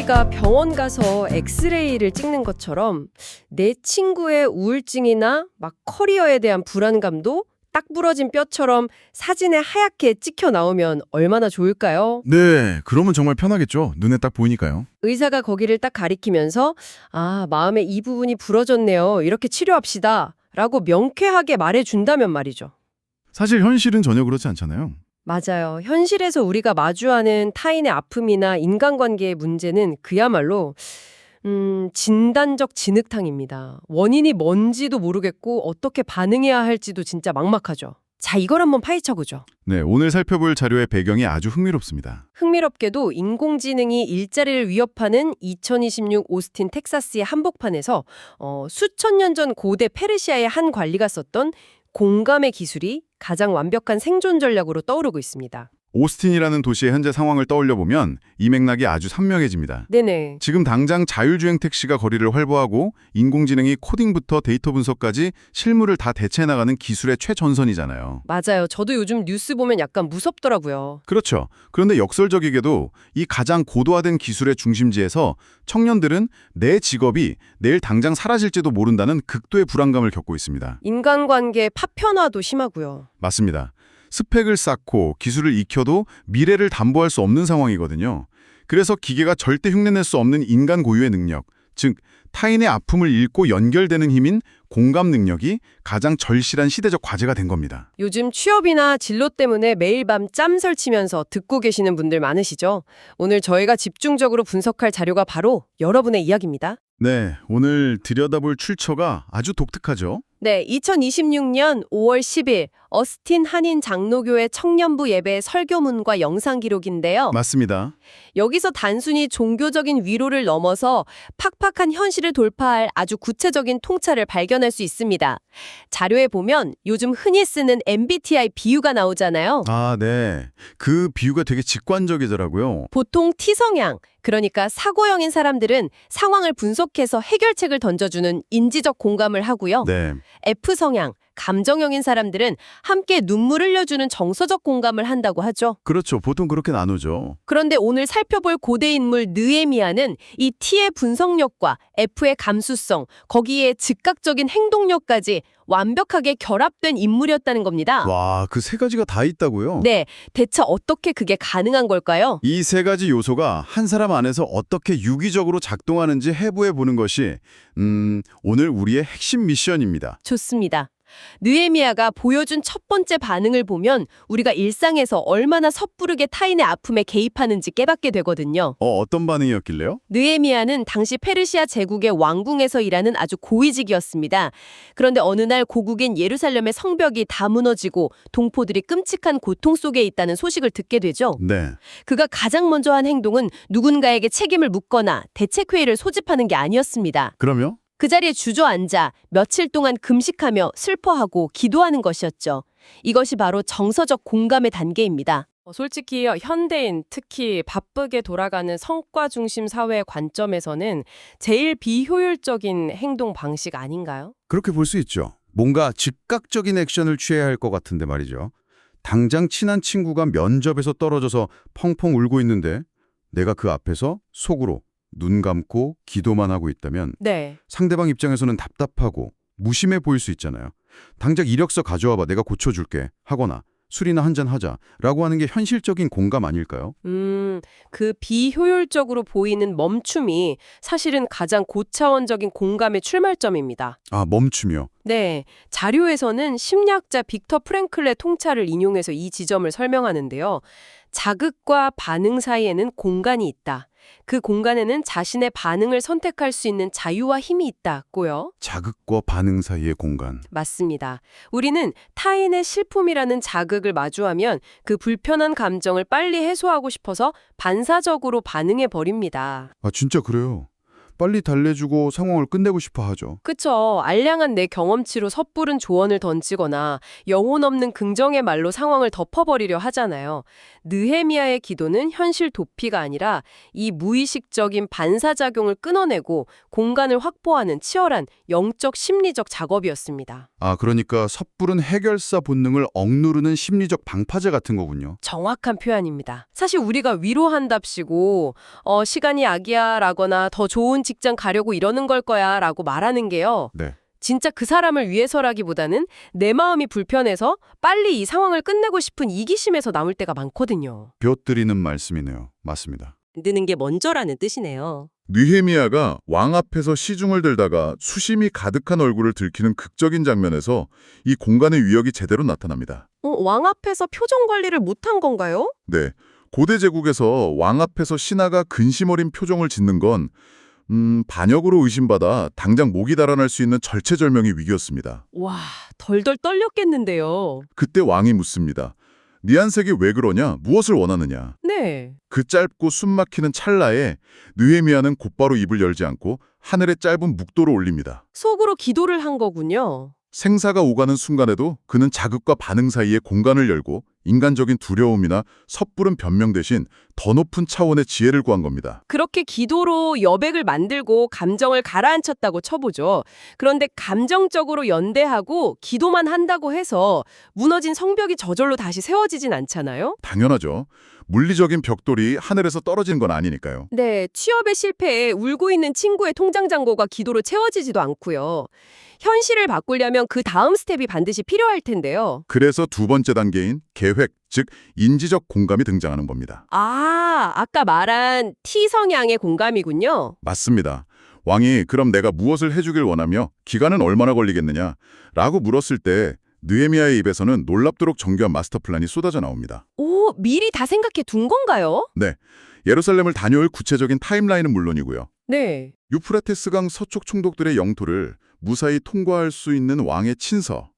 우리가 병원 가서 엑스레이를 찍는 것처럼 내 친구의 우울증이나 막 커리어에 대한 불안감도 딱 부러진 뼈처럼 사진에 하얗게 찍혀 나오면 얼마나 좋을까요? 네, 그러면 정말 편하겠죠. 눈에 딱 보이니까요. 의사가 거기를 딱 가리키면서 마음의 이 부분이 부러졌네요. 이렇게 치료합시다. 라고 명쾌하게 말해준다면 말이죠. 사실 현실은 전혀 그렇지 않잖아요. 맞아요. 현실에서 우리가 마주하는 타인의 아픔이나 인간관계의 문제는 그야말로 진단적 진흙탕입니다. 원인이 뭔지도 모르겠고 어떻게 반응해야 할지도 진짜 막막하죠. 자, 이걸 한번 파헤쳐보죠. 네, 오늘 살펴볼 자료의 배경이 아주 흥미롭습니다. 흥미롭게도 인공지능이 일자리를 위협하는 2026 오스틴 텍사스의 한복판에서 수천 년 전 고대 페르시아의 한 관리가 썼던 공감의 기술이 가장 완벽한 생존 전략으로 떠오르고 있습니다. 오스틴이라는 도시의 현재 상황을 떠올려 보면 이 맥락이 아주 선명해집니다. 네네. 지금 당장 자율주행 택시가 거리를 활보하고 인공지능이 코딩부터 데이터 분석까지 실무를 다 대체해 나가는 기술의 최전선이잖아요. 맞아요. 저도 요즘 뉴스 보면 약간 무섭더라고요. 그렇죠. 그런데 역설적이게도 이 가장 고도화된 기술의 중심지에서 청년들은 내 직업이 내일 당장 사라질지도 모른다는 극도의 불안감을 겪고 있습니다. 인간관계 파편화도 심하고요. 맞습니다. 스펙을 쌓고 기술을 익혀도 미래를 담보할 수 없는 상황이거든요. 그래서 기계가 절대 흉내낼 수 없는 인간 고유의 능력, 즉 타인의 아픔을 읽고 연결되는 힘인 공감 능력이 가장 절실한 시대적 과제가 된 겁니다. 요즘 취업이나 진로 때문에 매일 밤 짬 설치면서 듣고 계시는 분들 많으시죠? 오늘 저희가 집중적으로 분석할 자료가 바로 여러분의 이야기입니다. 네, 오늘 들여다볼 출처가 아주 독특하죠. 네, 2026년 5월 10일 어스틴 한인 장로교회 청년부 예배 설교문과 영상 기록인데요. 맞습니다. 여기서 단순히 종교적인 위로를 넘어서 팍팍한 현실을 돌파할 아주 구체적인 통찰을 발견할 수 있습니다. 자료에 보면 요즘 흔히 쓰는 MBTI 비유가 나오잖아요. 아, 네. 그 비유가 되게 직관적이더라고요. 보통 T성향, 그러니까 사고형인 사람들은 상황을 분석해서 해결책을 던져주는 인지적 공감을 하고요. 네. F성향, 감정형인 사람들은 함께 눈물 흘려주는 정서적 공감을 한다고 하죠. 그렇죠. 보통 그렇게 나누죠. 그런데 오늘 살펴볼 고대 인물 느헤미야는 이 T의 분석력과 F의 감수성, 거기에 즉각적인 행동력까지 완벽하게 결합된 인물이었다는 겁니다. 와, 그 세 가지가 다 있다고요? 네, 대체 어떻게 그게 가능한 걸까요? 이 세 가지 요소가 한 사람 안에서 어떻게 유기적으로 작동하는지 해부해 보는 것이 오늘 우리의 핵심 미션입니다. 좋습니다. 느헤미야가 보여준 첫 번째 반응을 보면 우리가 일상에서 얼마나 섣부르게 타인의 아픔에 개입하는지 깨닫게 되거든요. 어떤 반응이었길래요? 느헤미야는 당시 페르시아 제국의 왕궁에서 일하는 아주 고위직이었습니다. 그런데 어느 날 고국인 예루살렘의 성벽이 다 무너지고 동포들이 끔찍한 고통 속에 있다는 소식을 듣게 되죠. 네. 그가 가장 먼저 한 행동은 누군가에게 책임을 묻거나 대책회의를 소집하는 게 아니었습니다. 그럼요? 그 자리에 주저앉아 며칠 동안 금식하며 슬퍼하고 기도하는 것이었죠. 이것이 바로 정서적 공감의 단계입니다. 솔직히 현대인, 특히 바쁘게 돌아가는 성과 중심 사회의 관점에서는 제일 비효율적인 행동 방식 아닌가요? 그렇게 볼 수 있죠. 뭔가 즉각적인 액션을 취해야 할 것 같은데 말이죠. 당장 친한 친구가 면접에서 떨어져서 펑펑 울고 있는데 내가 그 앞에서 속으로 눈 감고 기도만 하고 있다면 네. 상대방 입장에서는 답답하고 무심해 보일 수 있잖아요. 당장 이력서 가져와봐 내가 고쳐줄게 하거나 술이나 한잔 하자라고 하는 게 현실적인 공감 아닐까요? 그 비효율적으로 보이는 멈춤이 사실은 가장 고차원적인 공감의 출발점입니다. 아, 멈추며. 네, 자료에서는 심리학자 빅터 프랭클의 통찰을 인용해서 이 지점을 설명하는데요. 자극과 반응 사이에는 공간이 있다. 그 공간에는 자신의 반응을 선택할 수 있는 자유와 힘이 있다고요. 자극과 반응 사이의 공간. 맞습니다. 우리는 타인의 실품이라는 자극을 마주하면 그 불편한 감정을 빨리 해소하고 싶어서 반사적으로 반응해 버립니다. 아, 진짜 그래요. 빨리 달래주고 상황을 끝내고 싶어 하죠. 그쵸. 알량한 내 경험치로 섣부른 조언을 던지거나 영혼 없는 긍정의 말로 상황을 덮어버리려 하잖아요. 느헤미야의 기도는 현실 도피가 아니라 이 무의식적인 반사작용을 끊어내고 공간을 확보하는 치열한 영적 심리적 작업이었습니다. 아, 그러니까 섣부른 해결사 본능을 억누르는 심리적 방파제 같은 거군요. 정확한 표현입니다. 사실 우리가 위로한답시고 시간이 약이야 라거나 더 좋은 직장 가려고 이러는 걸 거야 라고 말하는 게요. 네. 진짜 그 사람을 위해서라기보다는 내 마음이 불편해서 빨리 이 상황을 끝내고 싶은 이기심에서 나올 때가 많거든요. 벼뜨리는 말씀이네요. 맞습니다. 드는 게 먼저라는 뜻이네요. 느헤미야가 왕 앞에서 시중을 들다가 수심이 가득한 얼굴을 들키는 극적인 장면에서 이 공간의 위력이 제대로 나타납니다. 왕 앞에서 표정 관리를 못한 건가요? 네, 고대 제국에서 왕 앞에서 신하가 근심 어린 표정을 짓는 건 반역으로 의심받아 당장 목이 달아날 수 있는 절체절명의 위기였습니다. 와, 덜덜 떨렸겠는데요. 그때 왕이 묻습니다. 네 안색이 왜 그러냐? 무엇을 원하느냐? 네. 그 짧고 숨막히는 찰나에 느헤미야는 곧바로 입을 열지 않고 하늘에 짧은 묵도를 올립니다. 속으로 기도를 한 거군요. 생사가 오가는 순간에도 그는 자극과 반응 사이에 공간을 열고 인간적인 두려움이나 섣부른 변명 대신 더 높은 차원의 지혜를 구한 겁니다. 그렇게 기도로 여백을 만들고 감정을 가라앉혔다고 쳐보죠. 그런데 감정적으로 연대하고 기도만 한다고 해서 무너진 성벽이 저절로 다시 세워지진 않잖아요? 당연하죠. 물리적인 벽돌이 하늘에서 떨어지는 건 아니니까요. 네, 취업의 실패에 울고 있는 친구의 통장 잔고가 기도로 채워지지도 않고요. 현실을 바꾸려면 그 다음 스텝이 반드시 필요할 텐데요. 그래서 두 번째 단계인 계획, 즉 인지적 공감이 등장하는 겁니다. 아까 말한 T 성향의 공감이군요. 맞습니다. 왕이 그럼 내가 무엇을 해주길 원하며 기간은 얼마나 걸리겠느냐? 라고 물었을 때 느헤미야의 입에서는 놀랍도록 정교한 마스터 플랜이 쏟아져 나옵니다. 오, 미리 다 생각해 둔 건가요? 네, 예루살렘을 다녀올 구체적인 타임라인은 물론이고요. 네. 유프라테스강 서쪽 총독들의 영토를 무사히 통과할 수 있는 왕의 친서,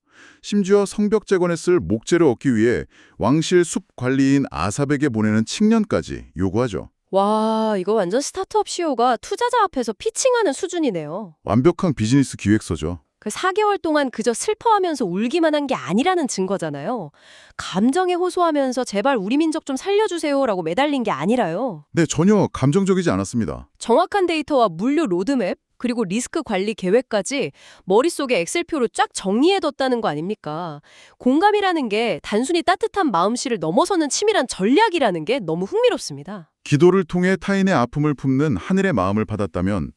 심지어 성벽 재건에 쓸 목재를 얻기 위해 왕실 숲 관리인 아삽에게 보내는 칙년까지 요구하죠. 와, 이거 완전 스타트업 CEO가 투자자 앞에서 피칭하는 수준이네요. 완벽한 비즈니스 기획서죠. 그 4개월 동안 그저 슬퍼하면서 울기만 한 게 아니라는 증거잖아요. 감정에 호소하면서 제발 우리 민족 좀 살려주세요라고 매달린 게 아니라요. 네, 전혀 감정적이지 않았습니다. 정확한 데이터와 물류 로드맵, 그리고 리스크 관리 계획까지 머릿속에 엑셀표로 쫙 정리해뒀다는 거 아닙니까? 공감이라는 게 단순히 따뜻한 마음씨를 넘어서는 치밀한 전략이라는 게 너무 흥미롭습니다. 기도를 통해 타인의 아픔을 품는 하늘의 마음을 받았다면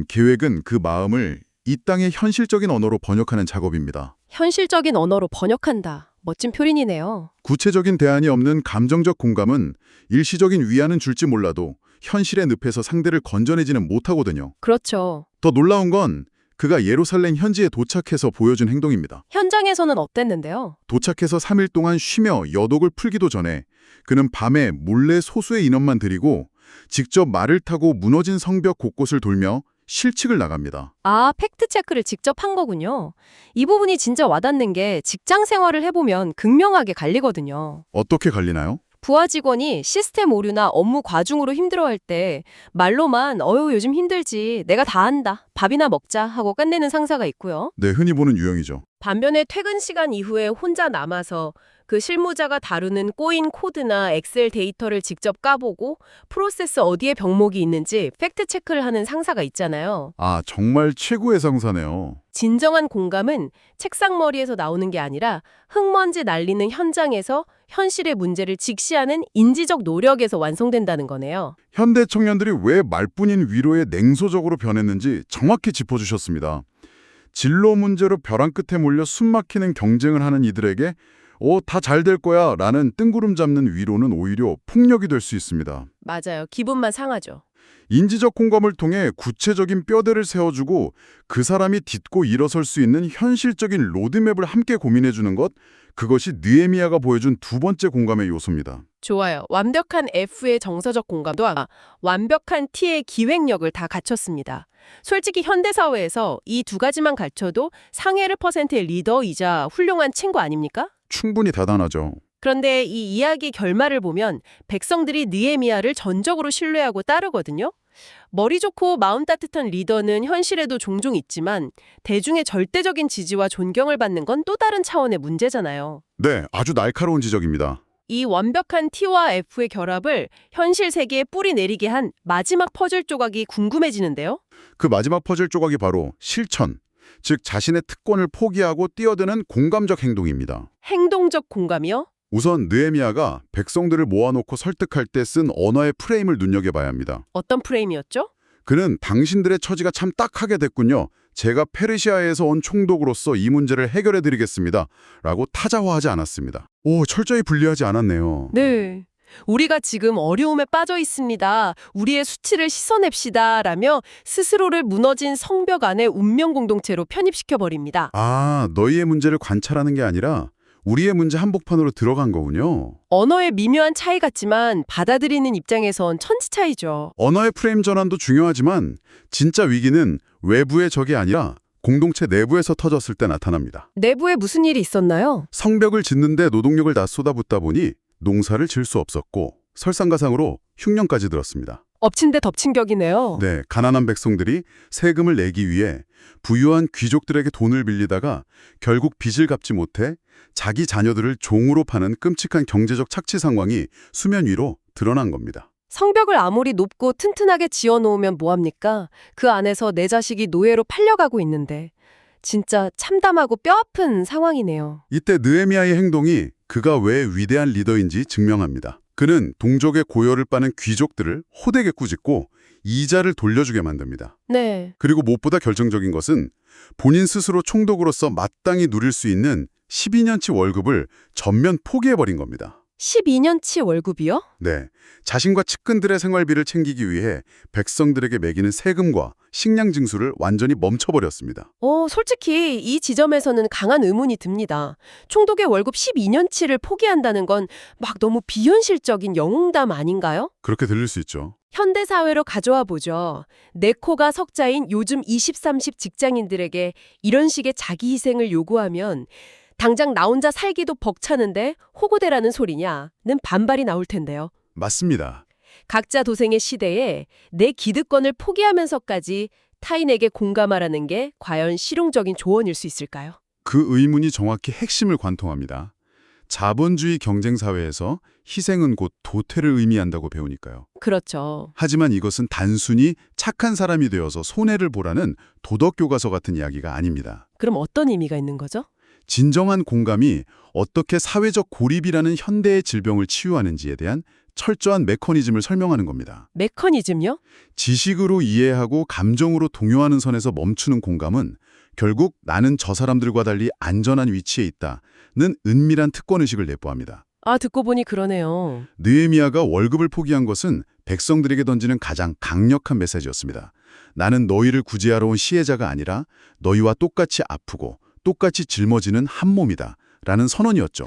계획은 그 마음을 이 땅의 현실적인 언어로 번역하는 작업입니다. 현실적인 언어로 번역한다. 멋진 표현이네요. 구체적인 대안이 없는 감정적 공감은 일시적인 위안은 줄지 몰라도 현실의 늪에서 상대를 건져내지는 못하거든요. 그렇죠. 더 놀라운 건 그가 예루살렘 현지에 도착해서 보여준 행동입니다. 현장에서는 어땠는데요? 도착해서 3일 동안 쉬며 여독을 풀기도 전에 그는 밤에 몰래 소수의 인원만 데리고 직접 말을 타고 무너진 성벽 곳곳을 돌며 실측을 나갑니다. 아, 팩트체크를 직접 한 거군요. 이 부분이 진짜 와닿는 게 직장 생활을 해보면 극명하게 갈리거든요. 어떻게 갈리나요? 부하 직원이 시스템 오류나 업무 과중으로 힘들어할 때 말로만 어휴 요즘 힘들지 내가 다 한다 밥이나 먹자 하고 끝내는 상사가 있고요. 네, 흔히 보는 유형이죠. 반면에 퇴근 시간 이후에 혼자 남아서 그 실무자가 다루는 꼬인 코드나 엑셀 데이터를 직접 까보고 프로세스 어디에 병목이 있는지 팩트체크를 하는 상사가 있잖아요. 아, 정말 최고의 상사네요. 진정한 공감은 책상머리에서 나오는 게 아니라 흙먼지 날리는 현장에서 현실의 문제를 직시하는 인지적 노력에서 완성된다는 거네요. 현대 청년들이 왜 말뿐인 위로에 냉소적으로 변했는지 정확히 짚어주셨습니다. 진로 문제로 벼랑 끝에 몰려 숨막히는 경쟁을 하는 이들에게 다 잘 될 거야 라는 뜬구름 잡는 위로는 오히려 폭력이 될 수 있습니다. 맞아요. 기분만 상하죠. 인지적 공감을 통해 구체적인 뼈대를 세워주고 그 사람이 딛고 일어설 수 있는 현실적인 로드맵을 함께 고민해주는 것, 그것이 느헤미야가 보여준 두 번째 공감의 요소입니다. 좋아요. 완벽한 F의 정서적 공감도 완벽한 T의 기획력을 다 갖췄습니다. 솔직히 현대사회에서 이 두 가지만 갖춰도 상해를 퍼센트의 리더이자 훌륭한 친구 아닙니까? 충분히 대단하죠. 그런데 이 이야기 결말을 보면 백성들이 느헤미야를 전적으로 신뢰하고 따르거든요. 머리 좋고 마음 따뜻한 리더는 현실에도 종종 있지만 대중의 절대적인 지지와 존경을 받는 건 또 다른 차원의 문제잖아요. 네, 아주 날카로운 지적입니다. 이 완벽한 T와 F의 결합을 현실 세계에 뿌리 내리게 한 마지막 퍼즐 조각이 궁금해지는데요. 그 마지막 퍼즐 조각이 바로 실천, 즉 자신의 특권을 포기하고 뛰어드는 공감적 행동입니다. 행동적 공감이요? 우선 느헤미야가 백성들을 모아놓고 설득할 때 쓴 언어의 프레임을 눈여겨봐야 합니다. 어떤 프레임이었죠? 그는 당신들의 처지가 참 딱하게 됐군요. 제가 페르시아에서 온 총독으로서 이 문제를 해결해드리겠습니다. 라고 타자화하지 않았습니다. 오, 철저히 분리하지 않았네요. 네. 우리가 지금 어려움에 빠져 있습니다. 우리의 수치를 씻어냅시다. 라며 스스로를 무너진 성벽 안에 운명 공동체로 편입시켜버립니다. 아, 너희의 문제를 관찰하는 게 아니라 우리의 문제 한복판으로 들어간 거군요. 언어의 미묘한 차이 같지만 받아들이는 입장에선 천지 차이죠. 언어의 프레임 전환도 중요하지만 진짜 위기는 외부의 적이 아니라 공동체 내부에서 터졌을 때 나타납니다. 내부에 무슨 일이 있었나요? 성벽을 짓는데 노동력을 다 쏟아붓다 보니 농사를 질 수 없었고 설상가상으로 흉년까지 들었습니다. 엎친 데 덮친 격이네요. 네, 가난한 백성들이 세금을 내기 위해 부유한 귀족들에게 돈을 빌리다가 결국 빚을 갚지 못해 자기 자녀들을 종으로 파는 끔찍한 경제적 착취 상황이 수면 위로 드러난 겁니다. 성벽을 아무리 높고 튼튼하게 지어놓으면 뭐합니까? 그 안에서 내 자식이 노예로 팔려가고 있는데 진짜 참담하고 뼈아픈 상황이네요. 이때 느헤미야의 행동이 그가 왜 위대한 리더인지 증명합니다. 그는 동족의 고열을 빠는 귀족들을 호되게 꾸짖고 이자를 돌려주게 만듭니다. 네. 그리고 무엇보다 결정적인 것은 본인 스스로 총독으로서 마땅히 누릴 수 있는 12년치 월급을 전면 포기해버린 겁니다. 12년치 월급이요? 네, 자신과 측근들의 생활비를 챙기기 위해 백성들에게 매기는 세금과 식량 징수를 완전히 멈춰버렸습니다. 솔직히 이 지점에서는 강한 의문이 듭니다. 총독의 월급 12년치를 포기한다는 건 막 너무 비현실적인 영웅담 아닌가요? 그렇게 들릴 수 있죠. 현대사회로 가져와 보죠. 내 코가 석자인 요즘 20, 30 직장인들에게 이런 식의 자기 희생을 요구하면 당장 나 혼자 살기도 벅차는데 호구대라는 소리냐는 반발이 나올 텐데요. 맞습니다. 각자 도생의 시대에 내 기득권을 포기하면서까지 타인에게 공감하라는 게 과연 실용적인 조언일 수 있을까요? 그 의문이 정확히 핵심을 관통합니다. 자본주의 경쟁사회에서 희생은 곧 도태를 의미한다고 배우니까요. 그렇죠. 하지만 이것은 단순히 착한 사람이 되어서 손해를 보라는 도덕교과서 같은 이야기가 아닙니다. 그럼 어떤 의미가 있는 거죠? 진정한 공감이 어떻게 사회적 고립이라는 현대의 질병을 치유하는지에 대한 철저한 메커니즘을 설명하는 겁니다. 메커니즘요? 지식으로 이해하고 감정으로 동요하는 선에서 멈추는 공감은 결국 나는 저 사람들과 달리 안전한 위치에 있다는 은밀한 특권의식을 내포합니다. 듣고 보니 그러네요. 느헤미야가 월급을 포기한 것은 백성들에게 던지는 가장 강력한 메시지였습니다. 나는 너희를 구제하러 온 시혜자가 아니라 너희와 똑같이 아프고 똑같이 짊어지는 한 몸이다 라는 선언이었죠.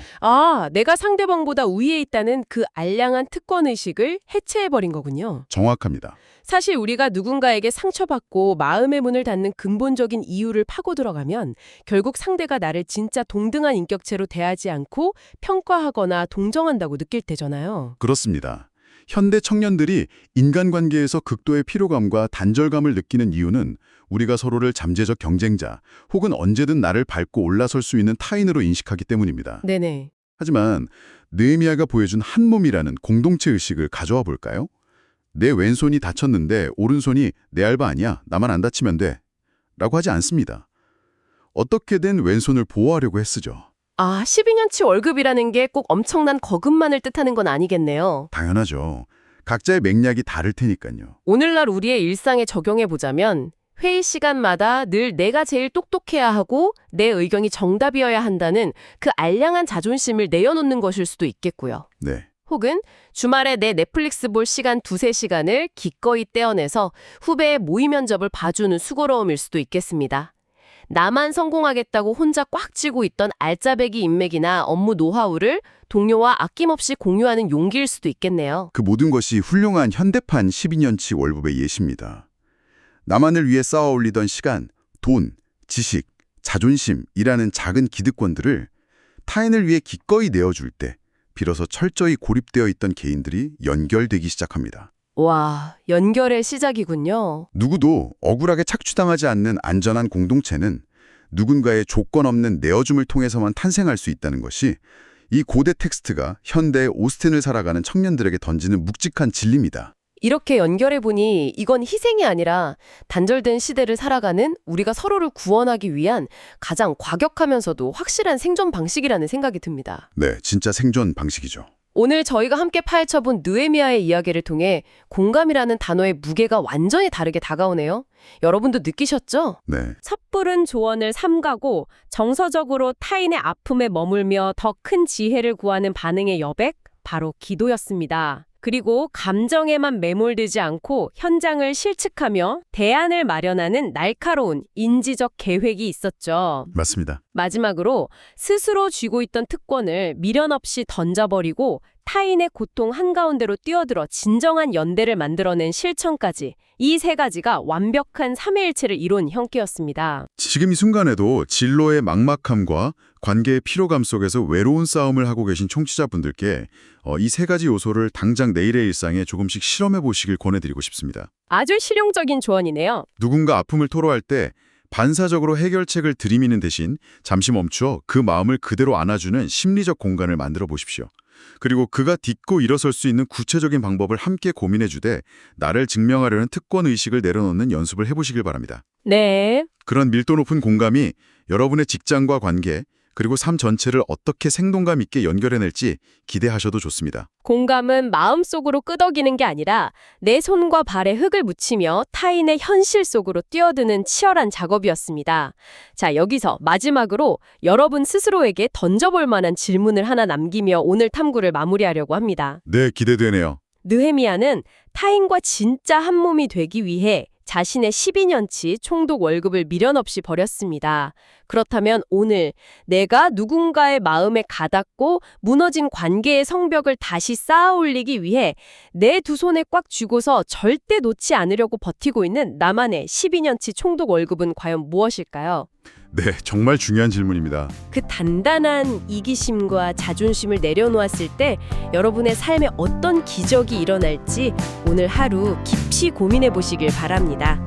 내가 상대방보다 우위에 있다는 그 알량한 특권의식을 해체해버린 거군요. 정확합니다. 사실 우리가 누군가에게 상처받고 마음의 문을 닫는 근본적인 이유를 파고 들어가면 결국 상대가 나를 진짜 동등한 인격체로 대하지 않고 평가하거나 동정한다고 느낄 때잖아요. 그렇습니다. 현대 청년들이 인간관계에서 극도의 피로감과 단절감을 느끼는 이유는 우리가 서로를 잠재적 경쟁자 혹은 언제든 나를 밟고 올라설 수 있는 타인으로 인식하기 때문입니다. 네네. 하지만 느헤미야가 보여준 한 몸이라는 공동체 의식을 가져와 볼까요? 내 왼손이 다쳤는데 오른손이 내 알바 아니야. 나만 안 다치면 돼. 라고 하지 않습니다. 어떻게든 왼손을 보호하려고 애쓰죠. 12년치 월급이라는 게 꼭 엄청난 거금만을 뜻하는 건 아니겠네요. 당연하죠. 각자의 맥락이 다를 테니까요. 오늘날 우리의 일상에 적용해보자면 회의 시간마다 늘 내가 제일 똑똑해야 하고 내 의견이 정답이어야 한다는 그 알량한 자존심을 내어놓는 것일 수도 있겠고요. 네. 혹은 주말에 내 넷플릭스 볼 시간 2-3시간을 기꺼이 떼어내서 후배의 모의 면접을 봐주는 수고로움일 수도 있겠습니다. 나만 성공하겠다고 혼자 꽉 쥐고 있던 알짜배기 인맥이나 업무 노하우를 동료와 아낌없이 공유하는 용기일 수도 있겠네요. 그 모든 것이 훌륭한 현대판 12년치 월급의 예시입니다. 나만을 위해 쌓아 올리던 시간, 돈, 지식, 자존심이라는 작은 기득권들을 타인을 위해 기꺼이 내어줄 때 비로소 철저히 고립되어 있던 개인들이 연결되기 시작합니다. 와, 연결의 시작이군요. 누구도 억울하게 착취당하지 않는 안전한 공동체는 누군가의 조건 없는 내어줌을 통해서만 탄생할 수 있다는 것이 이 고대 텍스트가 현대의 오스틴을 살아가는 청년들에게 던지는 묵직한 진리입니다. 이렇게 연결해보니 이건 희생이 아니라 단절된 시대를 살아가는 우리가 서로를 구원하기 위한 가장 과격하면서도 확실한 생존 방식이라는 생각이 듭니다. 네, 진짜 생존 방식이죠. 오늘 저희가 함께 파헤쳐본 느헤미야의 이야기를 통해 공감이라는 단어의 무게가 완전히 다르게 다가오네요. 여러분도 느끼셨죠? 네, 섣부른 조언을 삼가고 정서적으로 타인의 아픔에 머물며 더 큰 지혜를 구하는 반응의 여백? 바로 기도였습니다. 그리고 감정에만 매몰되지 않고 현장을 실측하며 대안을 마련하는 날카로운 인지적 계획이 있었죠. 맞습니다. 마지막으로 스스로 쥐고 있던 특권을 미련 없이 던져버리고 타인의 고통 한가운데로 뛰어들어 진정한 연대를 만들어낸 실천까지 이 세 가지가 완벽한 삼위일체를 이룬 형태였습니다. 지금 이 순간에도 진로의 막막함과 관계의 피로감 속에서 외로운 싸움을 하고 계신 청취자분들께 이 세 가지 요소를 당장 내일의 일상에 조금씩 실험해 보시길 권해드리고 싶습니다. 아주 실용적인 조언이네요. 누군가 아픔을 토로할 때 반사적으로 해결책을 들이미는 대신 잠시 멈추어 그 마음을 그대로 안아주는 심리적 공간을 만들어 보십시오. 그리고 그가 딛고 일어설 수 있는 구체적인 방법을 함께 고민해주되 나를 증명하려는 특권의식을 내려놓는 연습을 해보시길 바랍니다. 네. 그런 밀도 높은 공감이 여러분의 직장과 관계, 그리고 삶 전체를 어떻게 생동감 있게 연결해낼지 기대하셔도 좋습니다. 공감은 마음속으로 끄덕이는 게 아니라 내 손과 발에 흙을 묻히며 타인의 현실 속으로 뛰어드는 치열한 작업이었습니다. 자, 여기서 마지막으로 여러분 스스로에게 던져볼 만한 질문을 하나 남기며 오늘 탐구를 마무리하려고 합니다. 네, 기대되네요. 느헤미야는 타인과 진짜 한 몸이 되기 위해 자신의 12년치 총독 월급을 미련 없이 버렸습니다. 그렇다면 오늘 내가 누군가의 마음에 가닿고 무너진 관계의 성벽을 다시 쌓아 올리기 위해 내 두 손에 꽉 쥐고서 절대 놓지 않으려고 버티고 있는 나만의 12년치 총독 월급은 과연 무엇일까요? 네, 정말 중요한 질문입니다. 그 단단한 이기심과 자존심을 내려놓았을 때 여러분의 삶에 어떤 기적이 일어날지 오늘 하루 깊이 고민해 보시길 바랍니다.